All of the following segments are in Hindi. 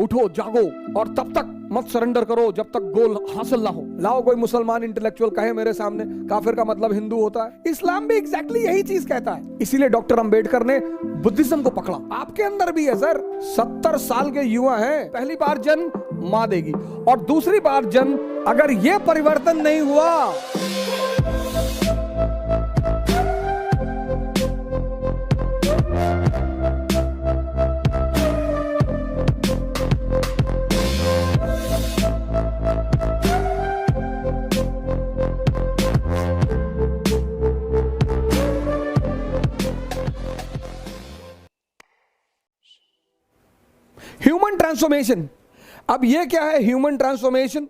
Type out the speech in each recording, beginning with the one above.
उठो जागो और तब तक मत सरेंडर करो जब तक गोल हासिल ना हो। लाओ कोई मुसलमान इंटेलेक्चुअल कहे मेरे सामने काफिर का मतलब हिंदू होता है। इस्लाम भी एग्जैक्टली यही चीज कहता है। इसीलिए डॉक्टर अंबेडकर ने बुद्धिज्म को पकड़ा। आपके अंदर भी है सर। 70 साल के युवा हैं, पहली बार जन्म मां देगी और दूसरी बार जन्म अगर यह परिवर्तन नहीं हुआ ह्यूमन ट्रांसफॉर्मेशन। अब ये क्या है ह्यूमन ट्रांसफॉर्मेशन?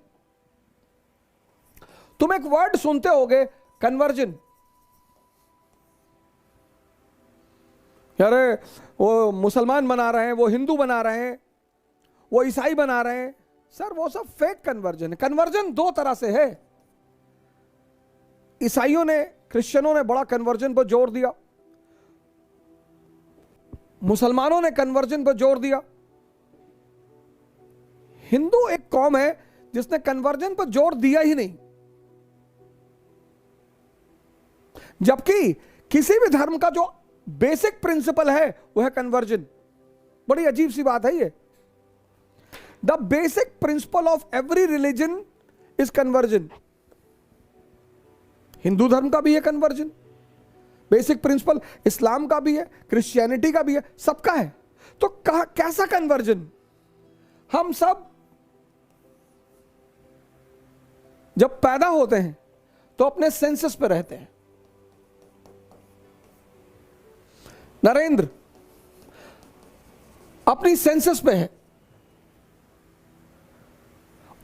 तुम एक वर्ड सुनते होगे कन्वर्जन। अरे वो मुसलमान बना रहे हैं, वो हिंदू बना रहे हैं, वो ईसाई बना रहे हैं। सर वो सब फेक कन्वर्जन है। कन्वर्जन दो तरह से है। ईसाइयों ने, क्रिश्चियनों ने बड़ा कन्वर्जन पर जोर दिया, मुसलमानों ने कन्वर्जन पर जोर दिया। हिंदू एक कौम है जिसने कन्वर्जन पर जोर दिया ही नहीं। जबकि किसी भी धर्म का जो बेसिक प्रिंसिपल है वह है कन्वर्जन। बड़ी अजीब सी बात है ये। The basic principle of every religion is conversion. Hindu धर्म का भी है कन्वर्जन, बेसिक प्रिंसिपल इस्लाम का भी है, क्रिश्चियनिटी का भी है, सबका है। तो कैसा कन्वर्जन? हम सब जब पैदा होते हैं तो अपने सेंसस पे रहते हैं। नरेंद्र अपनी सेंसस पे है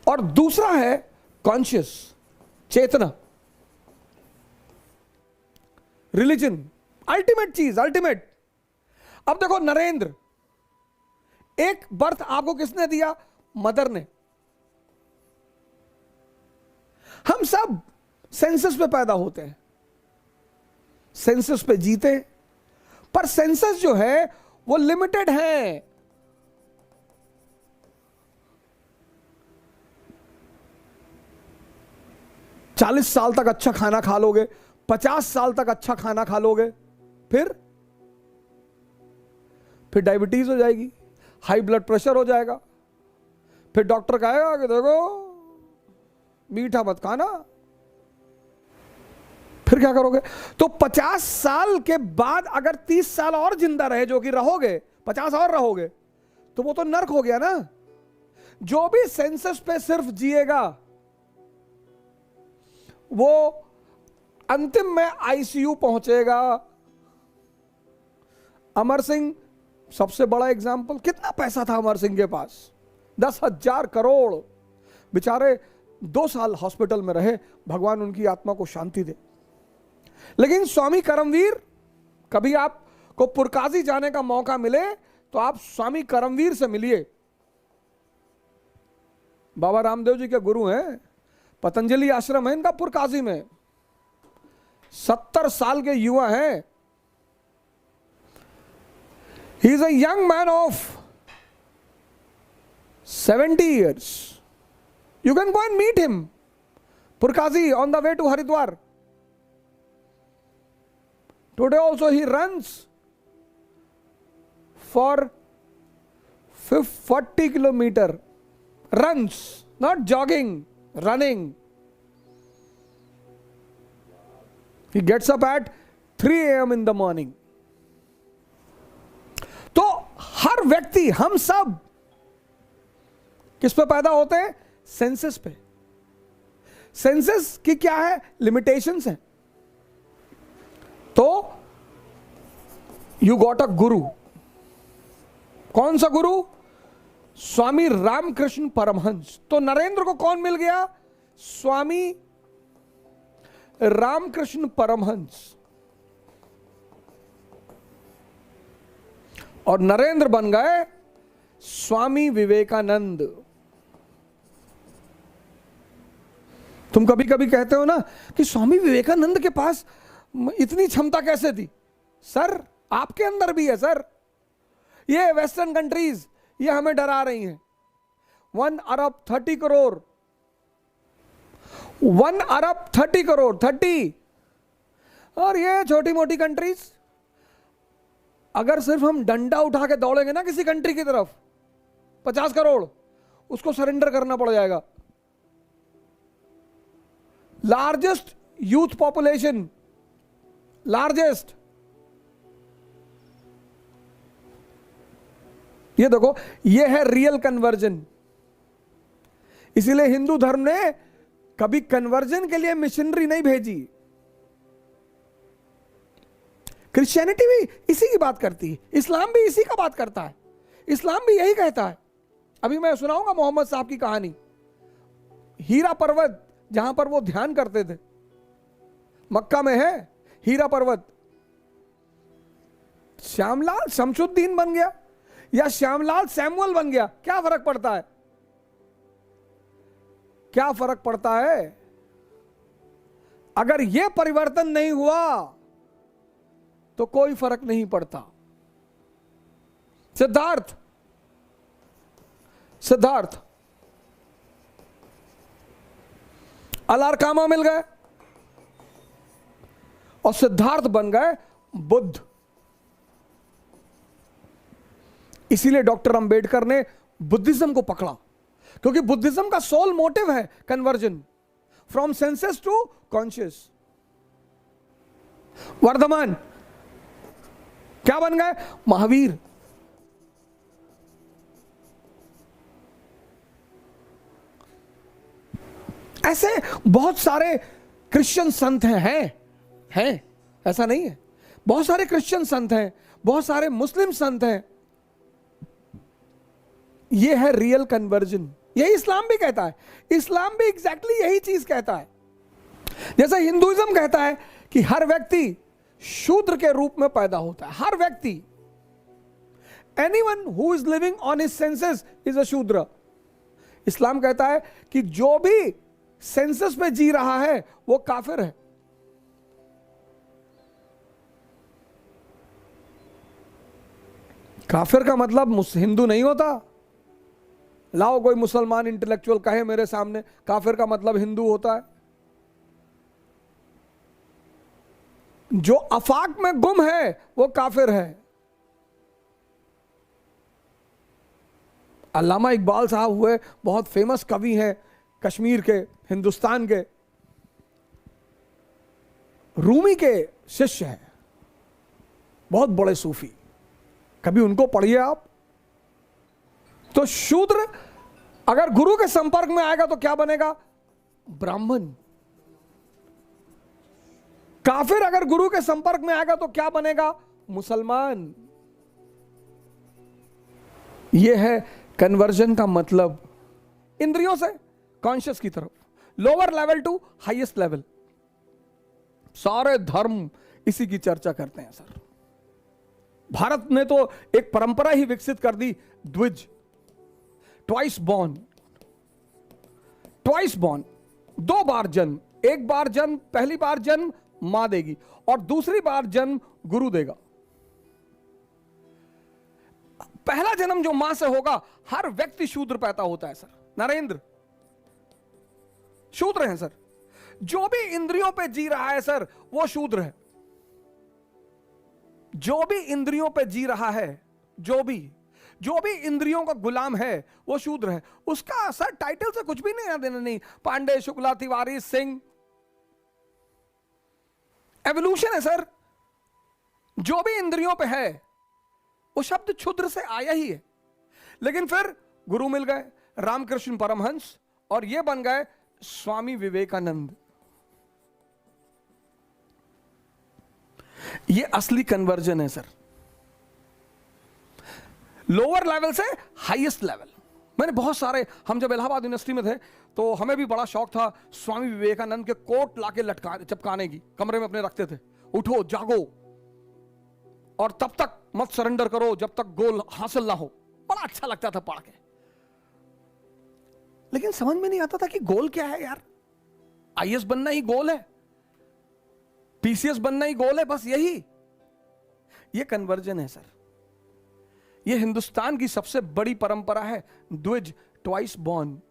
और दूसरा है कॉन्शियस, चेतना, रिलीजन, अल्टीमेट चीज, अल्टीमेट। अब देखो नरेंद्र, एक बर्थ आपको किसने दिया? मदर ने। हम सब सेंसस पे पैदा होते हैं, सेंसस पे जीते हैं, पर सेंसस जो है वो लिमिटेड है। चालीस साल तक अच्छा खाना खा लोगे, 50 साल तक अच्छा खाना खा लोगे, फिर डायबिटीज हो जाएगी, हाई ब्लड प्रेशर हो जाएगा, फिर डॉक्टर कहेगा कि देखो मीठा मत खाना, फिर क्या करोगे? तो 50 साल के बाद अगर 30 साल और जिंदा रहे, जो कि रहोगे, 50 और रहोगे, तो वो तो नर्क हो गया ना। जो भी सेंसस पे सिर्फ जिएगा वो अंतिम में आईसीयू पहुंचेगा। अमर सिंह सबसे बड़ा एग्जाम्पल। कितना पैसा था अमर सिंह के पास? 10,000 करोड़। बेचारे 2 साल हॉस्पिटल में रहे, भगवान उनकी आत्मा को शांति दे। लेकिन स्वामी करमवीर, कभी आपको पुरकाजी जाने का मौका मिले तो आप स्वामी करमवीर से मिलिए। बाबा रामदेव जी के गुरु हैं, पतंजलि आश्रम है इनका पुरकाजी में। 70 साल के युवा हैं। He is a young man of 70 years. You can go and meet him. Purkazi on the way to Haridwar. Today also he runs for 40 kilometer. Runs, not jogging, running. He gets up at 3 a.m. in the morning. तो हर व्यक्ति, हम सब किस पे पैदा होते हैं? सेंसस पे। सेंसस की क्या है? लिमिटेशंस हैं। तो यू गॉट अ गुरु। कौन सा गुरु? स्वामी रामकृष्ण परमहंस। तो नरेंद्र को कौन मिल गया? स्वामी रामकृष्ण परमहंस। और नरेंद्र बन गए स्वामी विवेकानंद। तुम कभी कभी कहते हो ना कि स्वामी विवेकानंद के पास इतनी क्षमता कैसे थी? सर आपके अंदर भी है सर। ये वेस्टर्न कंट्रीज ये हमें डरा रही हैं 1 अरब 30 करोड़, 1 अरब 30 करोड़, 30। और ये छोटी मोटी कंट्रीज, अगर सिर्फ हम डंडा उठा के दौड़ेंगे ना किसी कंट्री की तरफ, 50 करोड़ उसको सरेंडर करना पड़ जाएगा। Largest youth population, largest. ये देखो, ये है रियल कन्वर्जन। इसीलिए हिंदू धर्म ने कभी कन्वर्जन के लिए मिशनरी नहीं भेजी। क्रिश्चियनिटी भी इसी की बात करती है, इस्लाम भी इसी का बात करता है, इस्लाम भी यही कहता है। अभी मैं सुनाऊंगा मोहम्मद साहब की कहानी। हीरा पर्वत जहां पर वो ध्यान करते थे, मक्का में है हीरा पर्वत। श्यामलाल शमशुद्दीन बन गया या श्यामलाल सैमुअल बन गया, क्या फर्क पड़ता है? क्या फर्क पड़ता है? अगर यह परिवर्तन नहीं हुआ तो कोई फर्क नहीं पड़ता। सिद्धार्थ, सिद्धार्थ अलारकामा मिल गए और सिद्धार्थ बन गए बुद्ध। इसीलिए डॉक्टर अंबेडकर ने बुद्धिज्म को पकड़ा, क्योंकि बुद्धिज्म का सोल मोटिव है conversion from senses to conscious. Vardhaman क्या बन गए? महावीर। ऐसे बहुत सारे क्रिश्चियन संत हैं, ऐसा नहीं है। बहुत सारे क्रिश्चियन संत हैं, बहुत सारे मुस्लिम संत हैं। ये है रियल कन्वर्जन। यही इस्लाम भी कहता है। इस्लाम भी एग्जैक्टली यही चीज कहता है। जैसे हिंदुइज्म कहता है कि हर व्यक्ति शूद्र के रूप में पैदा होता है, हर व्यक्ति। Anyone who is living on his senses is a शूद्र। इस्लाम कहता है कि जो भी सेंसस पे जी रहा है वो काफिर है। काफिर का मतलब हिंदू नहीं होता। लाओ कोई मुसलमान इंटेलेक्चुअल कहे मेरे सामने काफिर का मतलब हिंदू होता है। जो आफाक में गुम है वो काफिर है। अल्लामा इकबाल साहब हुए बहुत फेमस कवि हैं कश्मीर के, हिंदुस्तान के। रूमी के शिष्य हैं, बहुत बड़े सूफी। कभी उनको पढ़िए आप। तो शूद्र अगर गुरु के संपर्क में आएगा तो क्या बनेगा? ब्राह्मण। काफिर अगर गुरु के संपर्क में आएगा तो क्या बनेगा? मुसलमान। यह है कन्वर्जन का मतलब। इंद्रियों से कॉन्शियस की तरफ, lower level to highest level. सारे धर्म इसी की चर्चा करते हैं सर। भारत ने तो एक परंपरा ही विकसित कर दी, द्विज, ट्वाइस बॉर्न। ट्वाइस बॉर्न, 2 बार जन्म। एक बार जन्म, पहली बार जन्म मां देगी और दूसरी बार जन्म गुरु देगा। पहला जन्म जो मां से होगा, हर व्यक्ति शूद्र पैदा होता है सर। नरेंद्र शूद्र है सर। जो भी इंद्रियों पे जी रहा है सर वो शूद्र है। जो भी इंद्रियों पे जी रहा है, जो भी इंद्रियों का गुलाम है वो शूद्र है। उसका सर टाइटल से कुछ भी नहीं देना, नहीं पांडे, शुक्ला, तिवारी, सिंह। एवोल्यूशन है सर। जो भी इंद्रियों पे है वो शब्द क्षुद्र से आया ही है। लेकिन फिर गुरु मिल गए, रामकृष्ण परमहंस, और ये बन गए स्वामी विवेकानंद। ये असली कन्वर्जन है सर। लोअर लेवल से हाईएस्ट लेवल। मैंने बहुत सारे, हम जब इलाहाबाद यूनिवर्सिटी में थे तो हमें भी बड़ा शौक था स्वामी विवेकानंद के कोट लाके चिपकाने की, कमरे में अपने रखते थे। उठो, जागो और तब तक मत सरेंडर करो जब तक गोल हासिल ना हो। बड़ा अच्छा लगता था पढ़ के, लेकिन समझ में नहीं आता था कि गोल क्या है यार। आईएएस बनना ही गोल है, पीसीएस बनना ही गोल है, बस यही। ये कन्वर्जन है सर। ये हिंदुस्तान की सबसे बड़ी परंपरा है, द्विज ट्वाइस बॉर्न,